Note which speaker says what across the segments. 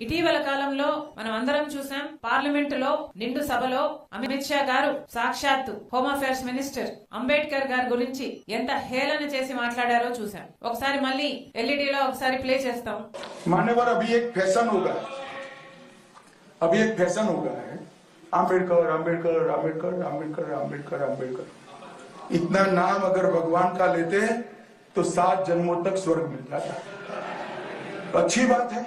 Speaker 1: ఇటీవల కాలంలో మనం అందరం చూసాం, పార్లమెంటులో నిండు సభలో అమిత్ షా గారు సాక్షాత్తు హోమ్ అఫేర్స్ మినిస్టర్ అంబేద్కర్ గారి గురించి ఎంత హేళన చేసి మాట్లాడారో చూసాం. ఒకసారి మళ్ళీ ఎల్ఈడీలో ఒకసారి ప్లే చేస్తాం.
Speaker 2: मान्यवर अभी एक फैशन होगा, अभी एक फैशन होगा है आम्बेडकर आम्बेडकर आम्बेडकर आम्बेडकर आम्बेडकर आम्बेडकर। इतना नाम अगर भगवान का लेते तो 7 जन्मों तक स्वर्ग मिल जाता। अच्छी बात है.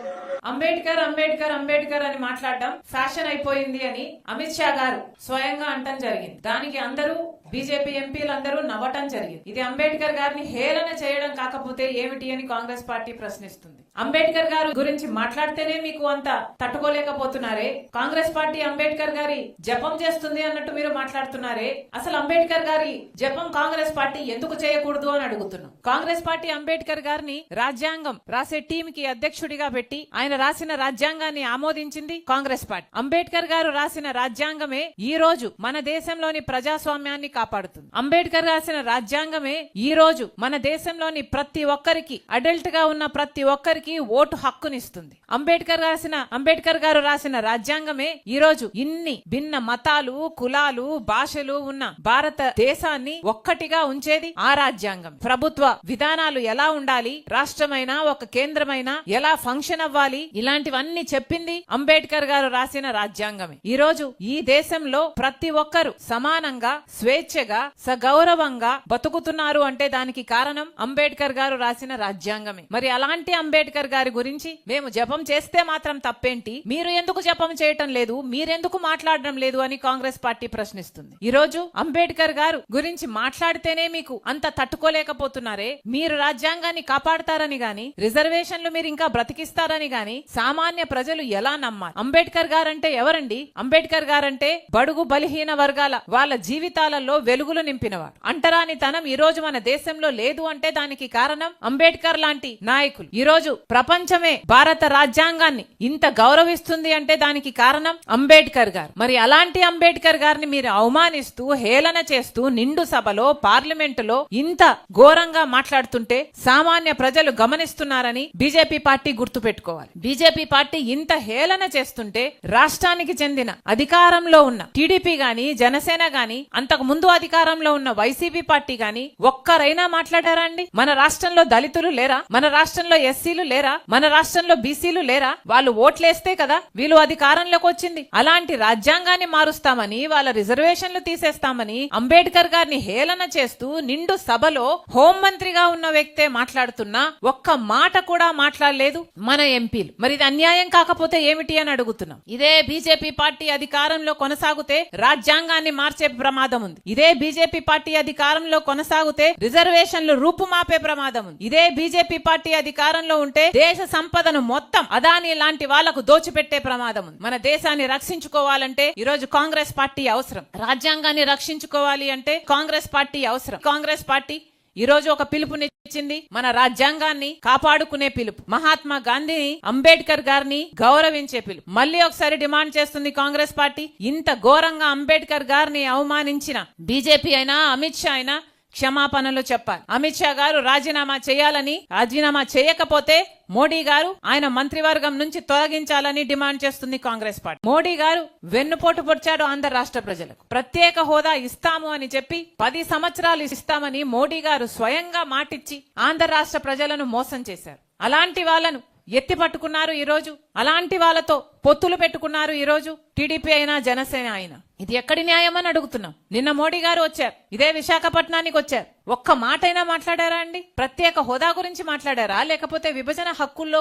Speaker 1: అంబేద్కర్ అంబేద్కర్ అంబేద్కర్ అని మాట్లాడడం ఫ్యాషన్ అయిపోయింది అని అమిత్ షా గారు స్వయంగా అంటం జరిగింది. దానికి అందరూ బీజేపీ ఎంపీలందరూ నవ్వటం జరిగింది. ఇది అంబేద్కర్ గారిని హేళన చేయడం కాకపోతే ఏమిటి అని కాంగ్రెస్ పార్టీ ప్రశ్నిస్తుంది. అంబేద్కర్ గారు గురించి మాట్లాడితేనే మీకు అంత తట్టుకోలేకపోతున్నారే, కాంగ్రెస్ పార్టీ అంబేద్కర్ గారి జపం చేస్తుంది అన్నట్టు మీరు మాట్లాడుతున్నారే, అసలు అంబేద్కర్ గారి జపం కాంగ్రెస్ పార్టీ ఎందుకు చేయకూడదు అని అడుగుతున్నాం. కాంగ్రెస్ పార్టీ అంబేద్కర్ గారిని రాజ్యాంగం రాసే టీం కి అధ్యక్షుడిగా పెట్టి ఆయన రాసిన రాజ్యాంగాన్ని ఆమోదించింది కాంగ్రెస్ పార్టీ. అంబేద్కర్ గారు రాసిన రాజ్యాంగమే ఈ రోజు మన దేశంలోని ప్రజాస్వామ్యాన్ని కాపాడుతుంది. అంబేద్కర్ రాసిన రాజ్యాంగమే ఈ రోజు మన దేశంలోని ప్రతి ఒక్కరికి, అడల్ట్ గా ఉన్న ప్రతి ఒక్కరికి ఓటు హక్కునిస్తుంది. అంబేద్కర్ గారు రాసిన రాజ్యాంగమే ఈ రోజు ఇన్ని భిన్న మతాలు, కులాలు, భాషలు ఉన్న భారతదేశాన్ని ఒక్కటిగా ఉంచేది ఆ రాజ్యాంగం. ప్రభుత్వ విధానాలు ఎలా ఉండాలి, రాష్ట్రమైనా ఒక కేంద్రమైనా ఎలా ఫంక్షన్ అవ్వాలి, ఇలాంటివన్నీ చెప్పింది అంబేద్కర్ గారు రాసిన రాజ్యాంగమే. ఈ రోజు ఈ దేశంలో ప్రతి ఒక్కరు సమానంగా, స్వేచ్ఛగా, సగౌరవంగా బతుకుతున్నారు అంటే దానికి కారణం అంబేద్కర్ గారు రాసిన రాజ్యాంగమే. మరి అలాంటి అంబేద్కర్ గారి గురించి మేము జపం చేస్తే మాత్రం తప్పేంటి, మీరు ఎందుకు జపం చేయటం లేదు, మీరెందుకు మాట్లాడడం లేదు అని కాంగ్రెస్ పార్టీ ప్రశ్నిస్తుంది. ఈ రోజు అంబేద్కర్ గారు గురించి మాట్లాడితేనే మీకు అంత తట్టుకోలేకపోతున్నారే, మీరు రాజ్యాంగాన్ని కాపాడతారని గాని, రిజర్వేషన్లు మీరు ఇంకా బ్రతికిస్తారని గాని సామాన్య ప్రజలు ఎలా నమ్మాలి? అంబేద్కర్ గారంటే ఎవరండి? అంబేద్కర్ గారంటే బడుగు బలహీన వర్గాల వాళ్ళ జీవితాలలో వెలుగులు నింపినవాడు. అంటరానితనం ఈ రోజు మన దేశంలో లేదు అంటే దానికి కారణం అంబేద్కర్ లాంటి నాయకులు. ఈ రోజు ప్రపంచమే భారత రాజ్యాంగాన్ని ఇంత గౌరవిస్తుంది అంటే దానికి కారణం అంబేద్కర్ గారు. మరి అలాంటి అంబేద్కర్ గారిని మీరు అవమానిస్తూ, హేళన చేస్తూ నిండు సభలో, పార్లమెంటులో ఇంత ఘోరంగా మాట్లాడుతుంటే సామాన్య ప్రజలు గమనిస్తున్నారని బీజేపీ పార్టీ గుర్తు పెట్టుకోవాలి. బీజేపీ పార్టీ ఇంత హేళన చేస్తుంటే రాష్ట్రానికి చెందిన అధికారంలో ఉన్న టీడీపీ గాని, జనసేన గాని, అంతకు ముందు అధికారంలో ఉన్న వైసీపీ పార్టీ గాని ఒక్కరైనా మాట్లాడారా అండి? మన రాష్ట్రంలో దళితులు లేరా? మన రాష్ట్రంలో ఎస్సీలు లేరా? మన రాష్ట్రంలో బీసీలు లేరా? వాళ్ళు ఓట్లేస్తే కదా వీళ్ళు అధికారంలోకి వచ్చింది. అలాంటి రాజ్యాంగాన్ని మారుస్తామని, వాళ్ళ రిజర్వేషన్లు తీసేస్తామని అంబేద్కర్ గారిని హేళన చేస్తూ నిండు సభలో హోంమంత్రిగా ఉన్న వ్యక్తే మాట్లాడుతున్నా ఒక్క మాట కూడా మాట్లాడలేదు మన ఎంపీలు. మరి ఇది అన్యాయం కాకపోతే ఏమిటి అని అడుగుతున్నాం. ఇదే బీజేపీ పార్టీ అధికారంలో కొనసాగితే రాజ్యాంగాన్ని మార్చే ప్రమాదం ఉంది. ఇదే బీజేపీ పార్టీ అధికారంలో కొనసాగితే రిజర్వేషన్లు రూపుమాపే ప్రమాదం ఉంది. ఇదే బీజేపీ పార్టీ అధికారంలో ఉంటే దేశ సంపదను మొత్తం అదానీ లాంటి వాళ్లకు దోచిపెట్టే ప్రమాదం ఉంది. మన దేశాన్ని రక్షించుకోవాలంటే ఈ రోజు కాంగ్రెస్ పార్టీ అవసరం. రాజ్యాంగాన్ని రక్షించుకోవాలి అంటే కాంగ్రెస్ పార్టీ అవసరం. కాంగ్రెస్ పార్టీ ఈ రోజు ఒక పిలుపునిచ్చింది, మన రాజ్యాంగాన్ని కాపాడుకునే పిలుపు, మహాత్మా గాంధీని, అంబేద్కర్ గారిని గౌరవించే పిలుపు. మళ్ళీ ఒకసారి డిమాండ్ చేస్తుంది కాంగ్రెస్ పార్టీ, ఇంత ఘోరంగా అంబేద్కర్ గారిని అవమానించిన బీజేపీ అయినా, అమిత్ షా అయినా క్షమాపణలు చెప్పాలి. అమిత్ షా గారు రాజీనామా చేయాలని, రాజీనామా చేయకపోతే మోడీ గారు ఆయన మంత్రివర్గం నుంచి తొలగించాలని డిమాండ్ చేస్తుంది కాంగ్రెస్ పార్టీ. మోడీ గారు వెన్నుపోటు పొడిచాడు ఆంధ్ర రాష్ట్ర ప్రజలకు. ప్రత్యేక హోదా ఇస్తాము అని చెప్పి 10 సంవత్సరాలు ఇస్తామని మోడీ గారు స్వయంగా మాటిచ్చి ఆంధ్ర రాష్ట్ర ప్రజలను మోసం చేశారు. అలాంటి వాళ్ళను ఎత్తి పట్టుకున్నారు ఈ రోజు. అలాంటి వాళ్ళతో పొత్తులు పెట్టుకున్నారు ఈ రోజు టీడీపీ అయినా, జనసేన అయినా. ఇది ఎక్కడి న్యాయం అని అడుగుతున్నాం. నిన్న మోడీ గారు వచ్చారు, ఇదే విశాఖపట్నానికి వచ్చారు. ఒక్క మాటైనా మాట్లాడారా అండి? ప్రత్యేక హోదా గురించి మాట్లాడారా? లేకపోతే విభజన హక్కుల్లో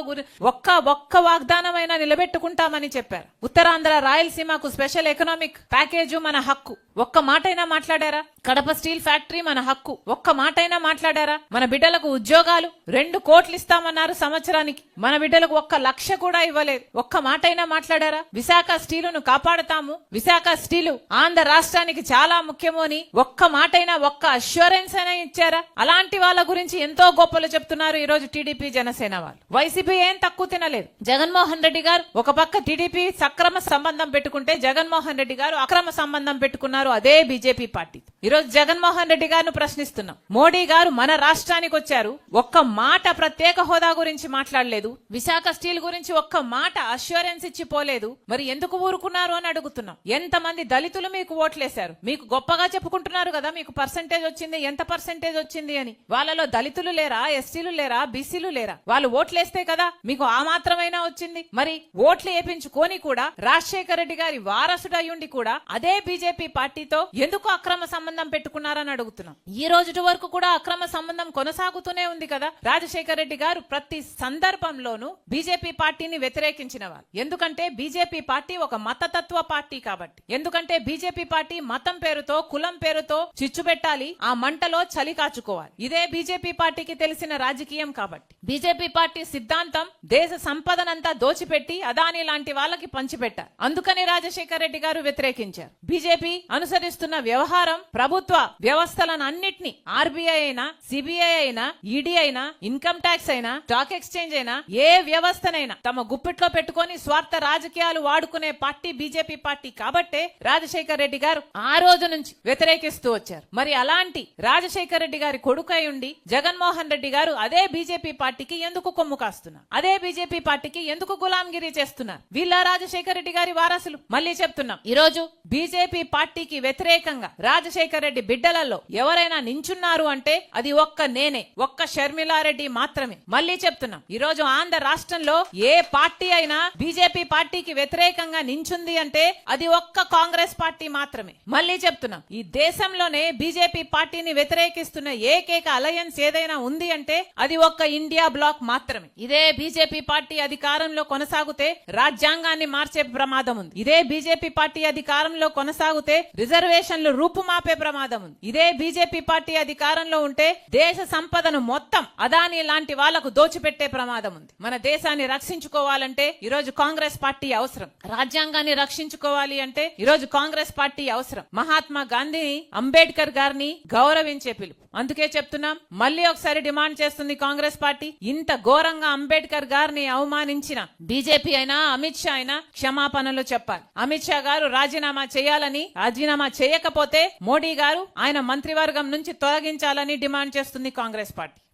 Speaker 1: ఒక్క వాగ్దానమైనా నిలబెట్టుకుంటామని చెప్పారు. ఉత్తరాంధ్ర, రాయలసీమకు స్పెషల్ ఎకనామిక్ ప్యాకేజ్ మన హక్కు, ఒక్క మాటైనా మాట్లాడారా? కడప స్టీల్ ఫ్యాక్టరీ మన హక్కు, ఒక్క మాటైనా మాట్లాడారా? మన బిడ్డలకు ఉద్యోగాలు 2 కోట్లు ఇస్తామన్నారు సంవత్సరానికి, మన బిడ్డలకు 1 లక్ష కూడా ఇవ్వలేదు. ఒక్క మాటైనా మాట్లాడారా? విశాఖ స్టీలును కాపాడుతాము, విశాఖ స్టీలు ఆంధ్ర రాష్ట్రానికి చాలా ముఖ్యము అని ఒక్క మాటైనా, ఒక్క అష్యూరెన్స్ అయినా ఇచ్చారా? అలాంటి వాళ్ళ గురించి ఎంతో గొప్పలు చెప్తున్నారు ఈ రోజు టీడీపీ, జనసేన వాళ్ళు. వైసీపీ ఏం తక్కువ తినలేదు. జగన్మోహన్ రెడ్డి గారు ఒక పక్క టీడీపీ సక్రమ సంబంధం పెట్టుకుంటే జగన్మోహన్ రెడ్డి గారు అక్రమ సంబంధం పెట్టుకున్నారు అదే బీజేపీ పార్టీ. ఈరోజు జగన్మోహన్ రెడ్డి గారిని ప్రశ్నిస్తున్నాం. మోడీ గారు మన రాష్ట్రానికి వచ్చారు, ఒక్క మాట ప్రత్యేక హోదా గురించి మాట్లాడలేదు, విశాఖ స్టీల్ గురించి ఒక్క మాట అష్యూరెన్స్ ఇచ్చి పోలేదు. మరి ఎందుకు ఊరుకున్నారు అని అడుగుతున్నాం. ఎంతమంది దళితులు మీకు ఓట్లేశారు? మీకు గొప్పగా చెప్పుకుంటున్నారు కదా మీకు పర్సెంటేజ్ వచ్చింది, ఎంత పర్సెంటేజ్ వచ్చింది అని. వాళ్ళలో దళితులు లేరా, ఎస్టీలు లేరా, బీసీలు లేరా? వాళ్ళు ఓట్లేస్తే కదా మీకు ఆ మాత్రమైనా వచ్చింది. మరి ఓట్లు వేపించుకొని కూడా రాజశేఖర రెడ్డి గారి వారసుడు అయ్యుండి కూడా అదే బీజేపీ పార్టీతో ఎందుకు అక్రమ సంబంధం పెట్టుకున్నారని అడుగుతున్నాం. ఈ రోజు వరకు కూడా అక్రమ సంబంధం కొనసాగుతూనే ఉంది కదా. రాజశేఖర రెడ్డి గారు ప్రతి సందర్భంలోనూ బీజేపీ పార్టీని వ్యతిరేకించిన వారు. ఎందుకంటే బీజేపీ పార్టీ ఒక మతతత్వ పార్టీ కాబట్టి. ఎందుకంటే బీజేపీ పార్టీ మతం పేరుతో, కులం పేరుతో చిచ్చు పెట్టాలి, ఆ మంటలో చలి కాచుకోవాలి. ఇదే బీజేపీ పార్టీకి తెలిసిన రాజకీయం కాబట్టి. బీజేపీ పార్టీ సిద్ధాంతం దేశ సంపదనంతా దోచిపెట్టి అదాని లాంటి వాళ్ళకి పంచిపెట్టారు. అందుకని రాజశేఖర రెడ్డి గారు వ్యతిరేకించారు. బీజేపీ అనుసరిస్తున్న వ్యవహారం ప్రభుత్వ వ్యవస్థలను అన్నిటినీ, ఆర్బీఐ అయినా, సిబిఐ అయినా, ఈడీ అయినా, ఇన్కమ్ ట్యాక్స్ అయినా, స్టాక్ ఎక్స్చేంజ్ అయినా, ఏ వ్యవస్థనైనా తమ గుప్పిట్లో పెట్టుకొని స్వార్థ రాజకీయాలు వాడుకునే పార్టీ బీజేపీ పార్టీ కాబట్టే రాజశేఖర రెడ్డి గారు ఆ రోజు నుంచి వ్యతిరేకిస్తూ వచ్చారు. మరి అలాంటి రాజశేఖర రెడ్డి గారి కొడుకై ఉండి జగన్మోహన్ రెడ్డి గారు అదే బీజేపీ పార్టీకి ఎందుకు కొమ్ము కాస్తున్నారు? అదే బీజేపీ పార్టీకి ఎందుకు గులాంగిరి చేస్తున్నారు? వీళ్ళ రాజశేఖర రెడ్డి గారి వారసులు. మళ్ళీ చెప్తున్నాం, ఈ రోజు బీజేపీ పార్టీకి వ్యతిరేకంగా రాజశేఖర రెడ్డి బిడ్డలలో ఎవరైనా నించున్నారు అంటే అది నేనే, ఒక్క షర్మిలారెడ్డి మాత్రమే. మళ్ళీ చెప్తున్నాం, ఈ రోజు ఆంధ్ర రాష్ట్రంలో ఏ పార్టీ అయినా బీజేపీ పార్టీకి వ్యతిరేకంగా నించుంది అంటే అది ఒక్క కాంగ్రెస్ పార్టీ మాత్రమే. మళ్ళీ చెప్తున్నాం, ఈ దేశంలోనే బీజేపీ పార్టీని వ్యతిరేకిస్తున్న ఏకైక అలయన్స్ ఏదైనా ఉంది అంటే అది ఒక్క ఇండియా బ్లాక్ మాత్రమే. ఇదే బీజేపీ పార్టీ అధికారంలో కొనసాగితే రాజ్యాంగాన్ని మార్చే ప్రమాదం ఉంది. ఇదే బీజేపీ పార్టీ అధికారంలో కొనసాగితే రిజర్వేషన్లు రూపుమాపే ప్రమాదం ఉంది. ఇదే బీజేపీ పార్టీ అధికారంలో ఉంటే దేశ సంపదను మొత్తం అదాని లాంటి వాళ్లకు దోచిపెట్టే ప్రమాదం ఉంది. మన దేశాన్ని రక్షించుకోవాలంటే ఈరోజు కాంగ్రెస్ పార్టీ అవసరం. రాజ్యాంగాన్ని రక్షించుకోవాలి అంటే ఈరోజు కాంగ్రెస్ పార్టీ అవసరం. మహాత్మా గాంధీని, అంబేద్కర్ గారిని గౌరవించే పిలుపు. అందుకే చెప్తున్నాం, మళ్ళీ ఒకసారి డిమాండ్ చేస్తుంది కాంగ్రెస్ పార్టీ. ఇంత ఘోరంగా అంబేద్కర్ గారిని అవమానించిన బీజేపీ అయినా, అమిత్ షా అయినా క్షమాపణలు చెప్పాలి. అమిత్ షా గారు రాజీనామా చేయాలని, రాజీనామా చేయకపోతే మోడీ గారు ఆయన మంత్రివర్గం నుంచి తొలగించాలని డిమాండ్ చేస్తుంది కాంగ్రెస్ పార్టీ.